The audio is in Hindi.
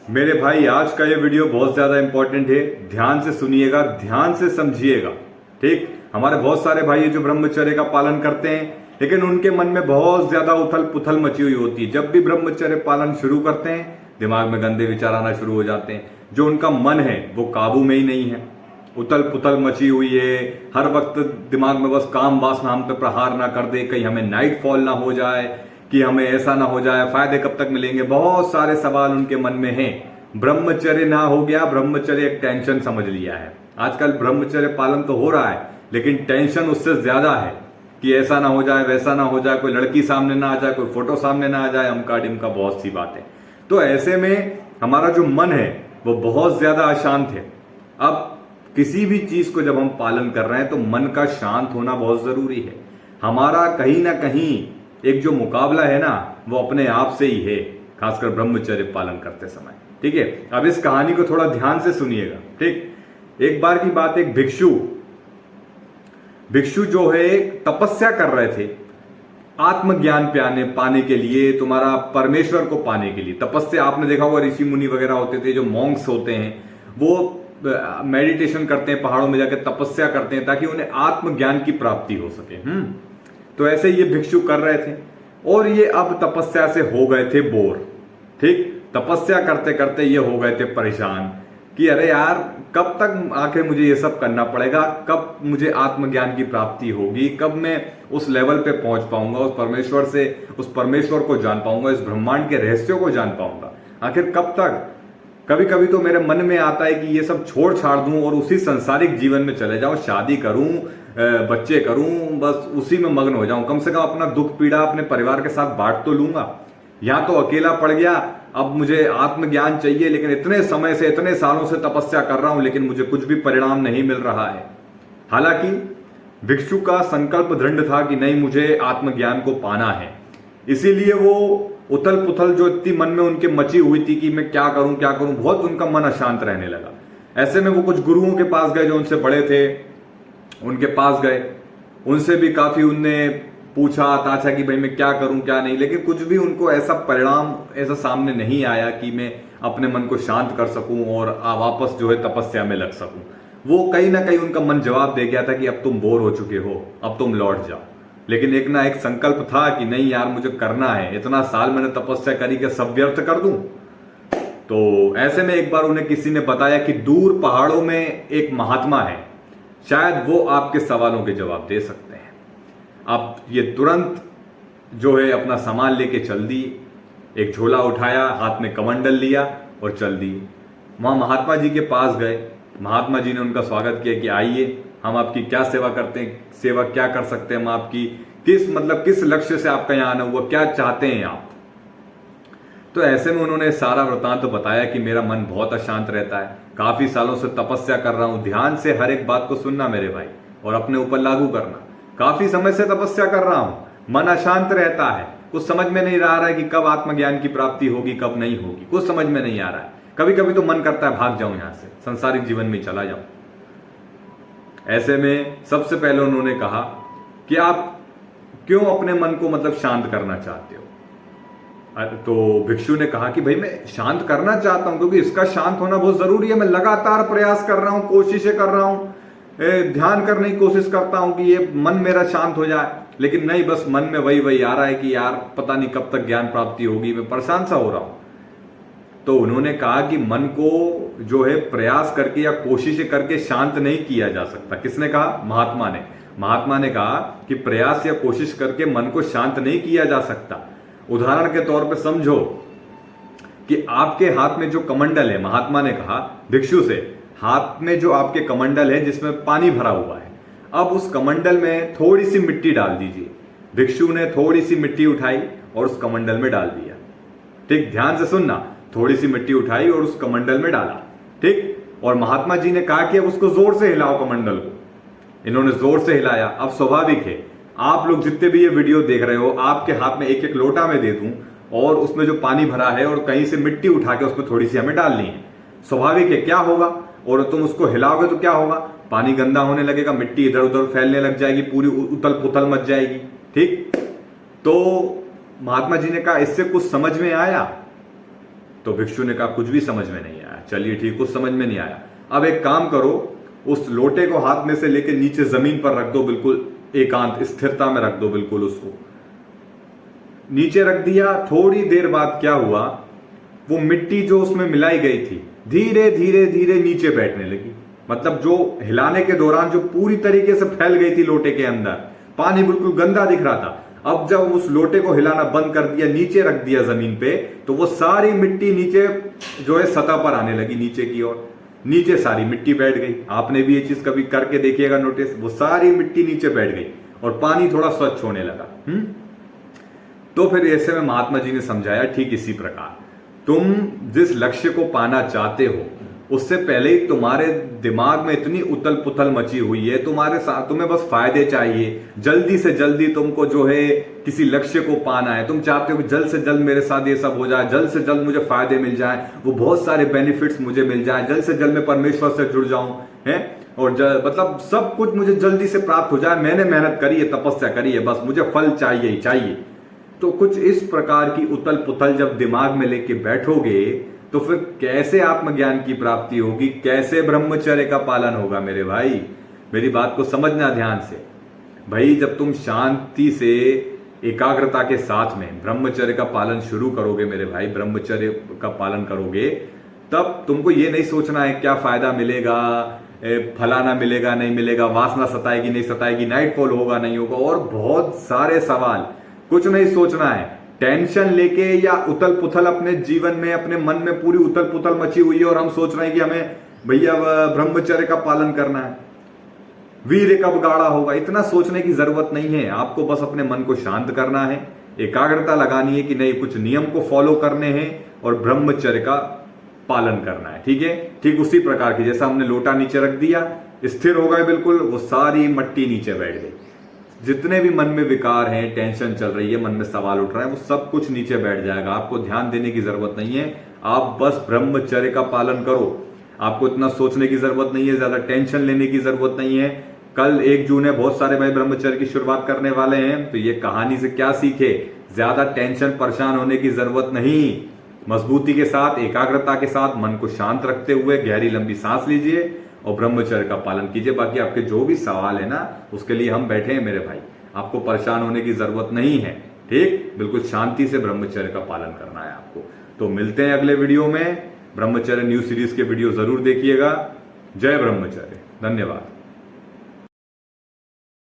मेरे भाई, आज का ये वीडियो बहुत ज्यादा इंपॉर्टेंट है। ध्यान से सुनिएगा, ध्यान से समझिएगा। ठीक, हमारे बहुत सारे भाई है जो ब्रह्मचर्य का पालन करते हैं, लेकिन उनके मन में बहुत ज्यादा उथल पुथल मची हुई होती है। जब भी ब्रह्मचर्य पालन शुरू करते हैं, दिमाग में गंदे विचार आना शुरू हो जाते हैं। जो उनका मन है वो काबू में ही नहीं है, उथल पुथल मची हुई है। हर वक्त दिमाग में बस काम वासना हम पे प्रहार ना कर दे, कहीं हमें नाइट फॉल ना हो जाए, कि हमें ऐसा ना हो जाए, फायदे कब तक मिलेंगे। बहुत सारे सवाल उनके मन में हैं। ब्रह्मचर्य ना हो गया, ब्रह्मचर्य एक टेंशन समझ लिया है। आजकल ब्रह्मचर्य पालन तो हो रहा है, लेकिन टेंशन उससे ज्यादा है कि ऐसा ना हो जाए, वैसा ना हो जाए, कोई लड़की सामने ना आ जाए, कोई फोटो सामने ना आ जाए, अमका डिमका बहुत सी बातें। तो ऐसे में हमारा जो मन है वो बहुत ज्यादा अशांत है। अब किसी भी चीज को जब हम पालन कर रहे हैं तो मन का शांत होना बहुत जरूरी है। हमारा कहीं ना कहीं एक जो मुकाबला है ना, वो अपने आप से ही है, खासकर ब्रह्मचर्य पालन करते समय। ठीक है, अब इस कहानी को थोड़ा ध्यान से सुनिएगा। ठीक, एक बार की बात, एक भिक्षु जो है तपस्या कर रहे थे आत्मज्ञान पाने के लिए, तुम्हारा परमेश्वर को पाने के लिए। तपस्या आपने देखा होगा, ऋषि मुनि वगैरह होते थे, जो मॉन्क्स होते हैं, वो मेडिटेशन करते हैं, पहाड़ों में जाकर तपस्या करते हैं ताकि उन्हें आत्मज्ञान की प्राप्ति हो सके। तो ऐसे ये भिक्षु कर रहे थे और ये अब तपस्या से हो गए थे बोर। ठीक, तपस्या करते करते ये हो गए थे परेशान कि अरे यार, कब तक आखिर मुझे ये सब करना पड़ेगा, कब मुझे आत्मज्ञान की प्राप्ति होगी, कब मैं उस लेवल पे पहुंच पाऊंगा, उस परमेश्वर को जान पाऊंगा, इस ब्रह्मांड के रहस्यों को जान पाऊंगा, आखिर कब तक। कभी कभी तो मेरे मन में आता है कि ये सब छोड़ छाड़ दूं और उसी संसारिक जीवन में चले जाऊं, शादी करूं, बच्चे करूं, बस उसी में मग्न हो जाऊं। कम से कम अपना दुख पीड़ा अपने परिवार के साथ बांट तो लूंगा। यहां तो अकेला पड़ गया, अब मुझे आत्मज्ञान चाहिए, लेकिन इतने समय से, इतने सालों से तपस्या कर रहा हूं, लेकिन मुझे कुछ भी परिणाम नहीं मिल रहा है। हालांकि भिक्षु का संकल्प दृढ़ था कि नहीं, मुझे आत्मज्ञान को पाना है। इसीलिए वो उथल पुथल जो इतनी मन में उनके मची हुई थी कि मैं क्या करूं क्या करूं, बहुत उनका मन अशांत रहने लगा। ऐसे में वो कुछ गुरुओं के पास गए जो उनसे बड़े थे, उनके पास गए, उनसे भी काफी उनने पूछा ताछा कि भाई मैं क्या करूं क्या नहीं, लेकिन कुछ भी उनको ऐसा परिणाम ऐसा सामने नहीं आया कि मैं अपने मन को शांत कर सकूं और वापस जो है तपस्या में लग सकूं। वो कहीं ना कहीं उनका मन जवाब दे गया था कि अब तुम बोर हो चुके हो, अब तुम लौट जाओ। लेकिन एक ना एक संकल्प था कि नहीं यार, मुझे करना है, इतना साल मैंने तपस्या करी कि सब व्यर्थ कर दूं। तो ऐसे में एक बार उन्हें किसी ने बताया कि दूर पहाड़ों में एक महात्मा है, शायद वो आपके सवालों के जवाब दे सकते हैं। अब ये तुरंत जो है अपना सामान लेके चल दी, एक झोला उठाया, हाथ में कमंडल लिया और चल दी। वहां महात्मा जी के पास गए। महात्मा जी ने उनका स्वागत किया कि आइए, हम आपकी क्या सेवा करते हैं, सेवा क्या कर सकते हैं हम आपकी, किस लक्ष्य से आपका यहाँ आना हुआ, क्या चाहते हैं आप। तो ऐसे में उन्होंने सारा वृतांत तो बताया कि मेरा मन बहुत अशांत रहता है, काफी सालों से तपस्या कर रहा हूं। ध्यान से हर एक बात को सुनना मेरे भाई और अपने ऊपर लागू करना। काफी समय से तपस्या कर रहा हूं, मन अशांत रहता है, कुछ समझ में नहीं रहा है कि कब आत्मज्ञान की प्राप्ति होगी कब नहीं होगी, कुछ समझ में नहीं आ रहा है। कभी कभी तो मन करता है भाग जाऊं यहां से, संसारिक जीवन में चला जाऊं। ऐसे में सबसे पहले उन्होंने कहा कि आप क्यों अपने मन को शांत करना चाहते हो। तो भिक्षु ने कहा कि भाई मैं शांत करना चाहता हूं, क्योंकि इसका शांत होना बहुत जरूरी है। मैं लगातार प्रयास कर रहा हूं, कोशिशें कर रहा हूं, ध्यान करने की कोशिश करता हूं कि ये मन मेरा शांत हो जाए, लेकिन नहीं, बस मन में वही आ रहा है कि यार पता नहीं कब तक ज्ञान प्राप्ति होगी, मैं परेशान सा हो रहा हूं। तो उन्होंने कहा कि मन को जो है प्रयास करके या कोशिशें करके शांत नहीं किया जा सकता। किसने कहा? महात्मा ने कहा कि प्रयास या कोशिश करके मन को शांत नहीं किया जा सकता। उदाहरण के तौर पे समझो कि आपके हाथ में जो कमंडल है, महात्मा ने कहा भिक्षु से, हाथ में जो आपके कमंडल है जिसमें पानी भरा हुआ है, अब उस कमंडल में थोड़ी सी मिट्टी डाल दीजिए। भिक्षु ने थोड़ी सी मिट्टी उठाई और उस कमंडल में डाल दिया। ठीक, ध्यान से सुनना, थोड़ी सी मिट्टी उठाई और उस कमंडल में डाला। ठीक, और महात्मा जी ने कहा कि अब उसको जोर से हिलाओ कमंडल को। इन्होंने जोर से हिलाया। अब स्वाभाविक है, आप लोग जितने भी ये वीडियो देख रहे हो, आपके हाथ में एक एक लोटा में दे दूं और उसमें जो पानी भरा है और कहीं से मिट्टी उठा के उसमें थोड़ी सी हमें डालनी है, स्वाभाविक है क्या होगा, और तुम उसको हिलाओगे तो क्या होगा, पानी गंदा होने लगेगा, मिट्टी इधर उधर फैलने लग जाएगी, पूरी उथल पुथल मच जाएगी। ठीक, तो महात्मा जी ने कहा इससे कुछ समझ में आया? तो भिक्षु ने कहा कुछ भी समझ में नहीं आया। चलिए ठीक, कुछ समझ में नहीं आया। अब एक काम करो, उस लोटे को हाथ में से लेके नीचे जमीन पर रख दो, बिल्कुल एकांत स्थिरता में रख दो, बिल्कुल उसको नीचे रख दिया। थोड़ी देर बाद क्या हुआ, वो मिट्टी जो उसमें मिलाई गई थी धीरे धीरे धीरे नीचे बैठने लगी। मतलब जो हिलाने के दौरान जो पूरी तरीके से फैल गई थी लोटे के अंदर, पानी बिल्कुल गंदा दिख रहा था। अब जब उस लोटे को हिलाना बंद कर दिया, नीचे रख दिया जमीन पे, तो वो सारी मिट्टी नीचे जो है सतह पर आने लगी, नीचे की ओर। नीचे सारी मिट्टी बैठ गई। आपने भी ये चीज कभी करके देखिएगा नोटिस, वो सारी मिट्टी नीचे बैठ गई और पानी थोड़ा स्वच्छ होने लगा। तो फिर ऐसे में महात्मा जी ने समझाया, ठीक इसी प्रकार तुम जिस लक्ष्य को पाना चाहते हो, उससे पहले ही तुम्हारे दिमाग में इतनी उथल पुथल मची हुई है, तुम्हारे साथ तुम्हें बस फायदे चाहिए, जल्दी से जल्दी तुमको जो है किसी लक्ष्य को पाना है। तुम चाहते हो कि जल्द से जल्द मेरे साथ ये सब हो जाए, जल्द से जल्द मुझे फायदे मिल जाए, वो बहुत सारे बेनिफिट्स मुझे मिल जाए, जल्द से जल्द मैं परमेश्वर से जुड़ जाऊं, है, और मतलब सब कुछ मुझे जल्दी से प्राप्त हो जाए। मैंने मेहनत करी है, तपस्या करी है, बस मुझे फल चाहिए ही चाहिए। तो कुछ इस प्रकार की उथल पुथल जब दिमाग में लेके बैठोगे, तो फिर कैसे आत्मज्ञान की प्राप्ति होगी, कैसे ब्रह्मचर्य का पालन होगा। मेरे भाई, मेरी बात को समझना ध्यान से। भाई जब तुम शांति से एकाग्रता के साथ में ब्रह्मचर्य का पालन शुरू करोगे, मेरे भाई ब्रह्मचर्य का पालन करोगे, तब तुमको ये नहीं सोचना है क्या फायदा मिलेगा, फलाना मिलेगा नहीं मिलेगा, वासना सताएगी नहीं सताएगी, नाइटफॉल होगा नहीं होगा, और बहुत सारे सवाल। कुछ नहीं सोचना है। टेंशन लेके या उथल पुथल अपने जीवन में, अपने मन में पूरी उथल पुथल मची हुई है और हम सोच रहे हैं कि हमें भैया ब्रह्मचर्य का पालन करना है, वीर्य कब गाढ़ा होगा, इतना सोचने की जरूरत नहीं है। आपको बस अपने मन को शांत करना है, एकाग्रता लगानी है कि नहीं, कुछ नियम को फॉलो करने हैं और ब्रह्मचर्य का पालन करना है। ठीक है, ठीक उसी प्रकार की जैसा हमने लोटा नीचे रख दिया, स्थिर हो गए बिल्कुल, वो सारी मट्टी नीचे बैठ गई। जितने भी मन में विकार हैं, टेंशन चल रही है, मन में सवाल उठ रहा है, वो सब कुछ नीचे बैठ जाएगा। आपको ध्यान देने की जरूरत नहीं है, आप बस ब्रह्मचर्य का पालन करो। आपको इतना सोचने की जरूरत नहीं है, ज्यादा टेंशन लेने की जरूरत नहीं है। कल 1 जून है, बहुत सारे भाई ब्रह्मचर्य की शुरुआत करने वाले हैं, तो ये कहानी से क्या सीखे, ज्यादा टेंशन परेशान होने की जरूरत नहीं। मजबूती के साथ, एकाग्रता के साथ, मन को शांत रखते हुए गहरी लंबी सांस लीजिए और ब्रह्मचर्य का पालन कीजिए। बाकी आपके जो भी सवाल है ना, उसके लिए हम बैठे हैं मेरे भाई, आपको परेशान होने की जरूरत नहीं है। ठीक, बिल्कुल शांति से ब्रह्मचर्य का पालन करना है आपको। तो मिलते हैं अगले वीडियो में। ब्रह्मचर्य न्यू सीरीज के वीडियो जरूर देखिएगा। जय ब्रह्मचर्य, धन्यवाद।